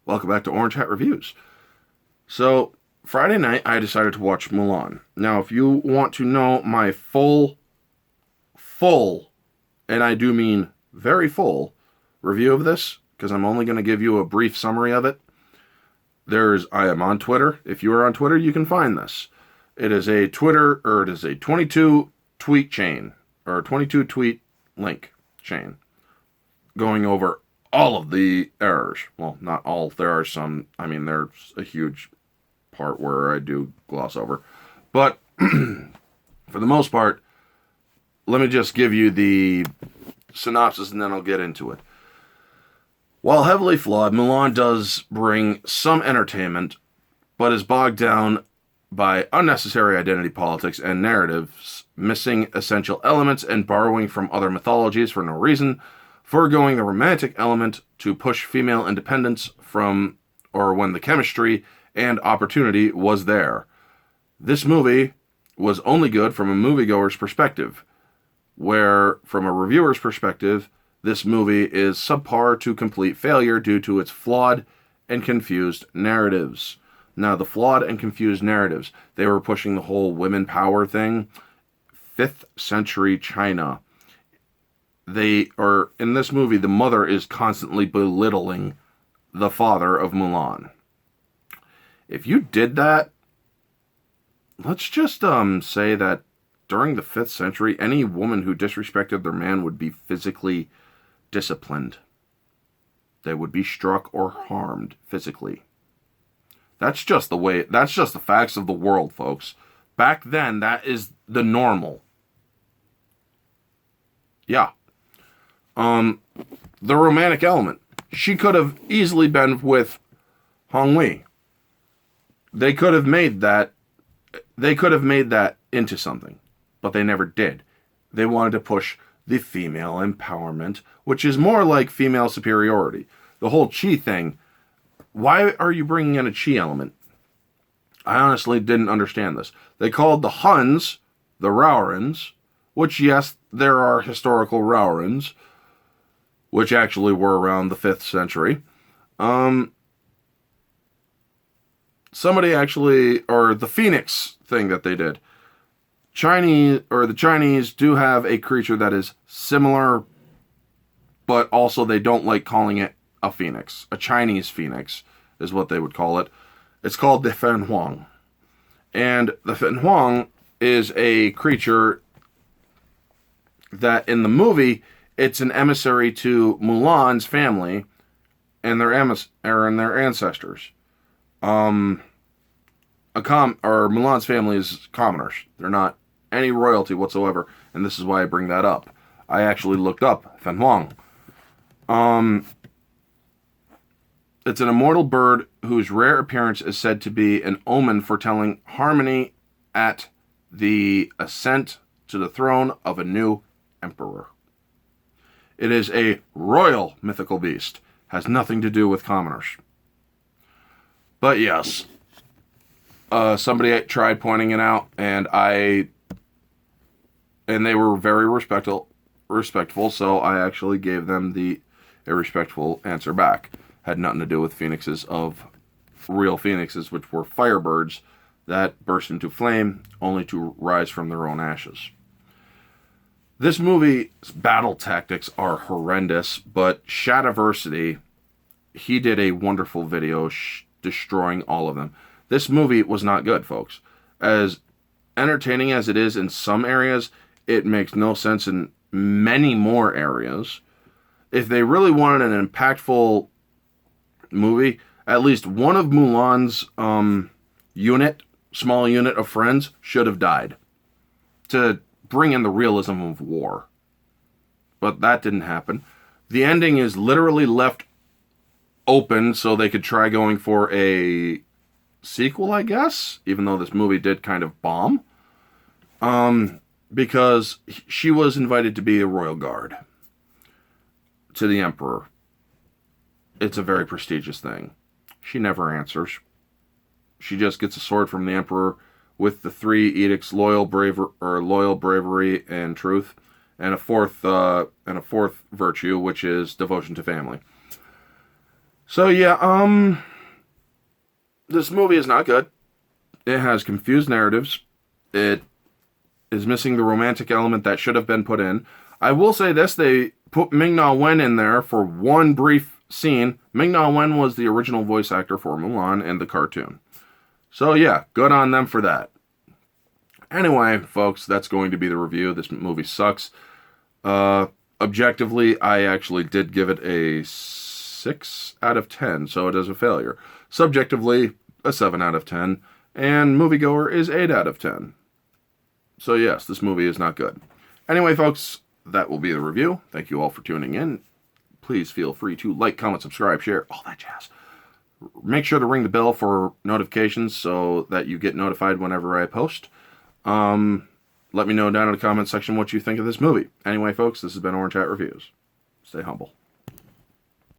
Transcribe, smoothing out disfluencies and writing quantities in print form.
Welcome back to Orange Hat Reviews. So, Friday night, I decided to watch Mulan. Now, if you want to know my full, and I do mean very full, review of this, because I'm only going to give you a brief summary of it, I am on Twitter. If you are on Twitter, you can find this. It is a 22 tweet chain, or a 22 tweet link chain, going over all of the errors. Well, not all. There are some. There's a huge part where I do gloss over. But for the most part, let me just give you the synopsis and then I'll get into it. While heavily flawed, Mulan does bring some entertainment, but is bogged down by unnecessary identity politics and narratives, missing essential elements and borrowing from other mythologies for no reason, foregoing the romantic element to push female independence when the chemistry and opportunity was there. This movie was only good from a moviegoer's perspective, where, from a reviewer's perspective, this movie is subpar to complete failure due to its flawed and confused narratives. Now, the flawed and confused narratives, they were pushing the whole women power thing. 5th century China. In this movie, the mother is constantly belittling the father of Mulan. If you did that, let's just say that during the 5th century, any woman who disrespected their man would be physically disciplined. They would be struck or harmed physically. That's just the facts of the world, folks. Back then, that is the normal. Yeah. The romantic element. She could have easily been with Hong Wei. They could have made that into something, but they never did. They wanted to push the female empowerment, which is more like female superiority. The whole chi thing. Why are you bringing in a chi element? I honestly didn't understand this. They called the Huns the Raurans, which, yes, there are historical Raurans, which actually were around the 5th century. The Phoenix thing that they did. The Chinese do have a creature that is similar, but also they don't like calling it a phoenix. A Chinese phoenix is what they would call it. It's called the Fen Huang. And the Fen Huang is a creature that in the movie, it's an emissary to Mulan's family and their ancestors. Mulan's family is commoners. They're not any royalty whatsoever, and this is why I bring that up. I actually looked up Fen Huang. It's an immortal bird whose rare appearance is said to be an omen foretelling harmony at the ascent to the throne of a new emperor. It is a royal mythical beast. Has nothing to do with commoners. But yes, somebody tried pointing it out, and they were very respectful, so I actually gave them a respectful answer back. Had nothing to do with real phoenixes, which were firebirds that burst into flame only to rise from their own ashes. This movie's battle tactics are horrendous, but Shadiversity, he did a wonderful video destroying all of them. This movie was not good, folks. As entertaining as it is in some areas, it makes no sense in many more areas. If they really wanted an impactful movie, at least one of Mulan's small unit of friends should have died to bring in the realism of war. But that didn't happen. The ending is literally left open so they could try going for a sequel, I guess, even though this movie did kind of bomb. Because she was invited to be a royal guard to the emperor. It's a very prestigious thing. She never answers. She just gets a sword from the emperor with the 3 edicts: loyal, bravery, and truth, and a fourth virtue, which is devotion to family. So yeah, this movie is not good. It has confused narratives. It is missing the romantic element that should have been put in. I will say this, they put Ming-Na Wen in there for one brief scene. Ming-Na Wen was the original voice actor for Mulan in the cartoon. So yeah, good on them for that. Anyway, folks, that's going to be the review. This movie sucks. Objectively, I actually did give it a 6 out of 10, so it is a failure. Subjectively, a 7 out of 10. And moviegoer is 8 out of 10. So yes, this movie is not good. Anyway, folks, that will be the review. Thank you all for tuning in. Please feel free to like, comment, subscribe, share, all that jazz. Make sure to ring the bell for notifications so that you get notified whenever I post. Let me know down in the comment section what you think of this movie. Anyway, folks, this has been Orange Hat Reviews. Stay humble.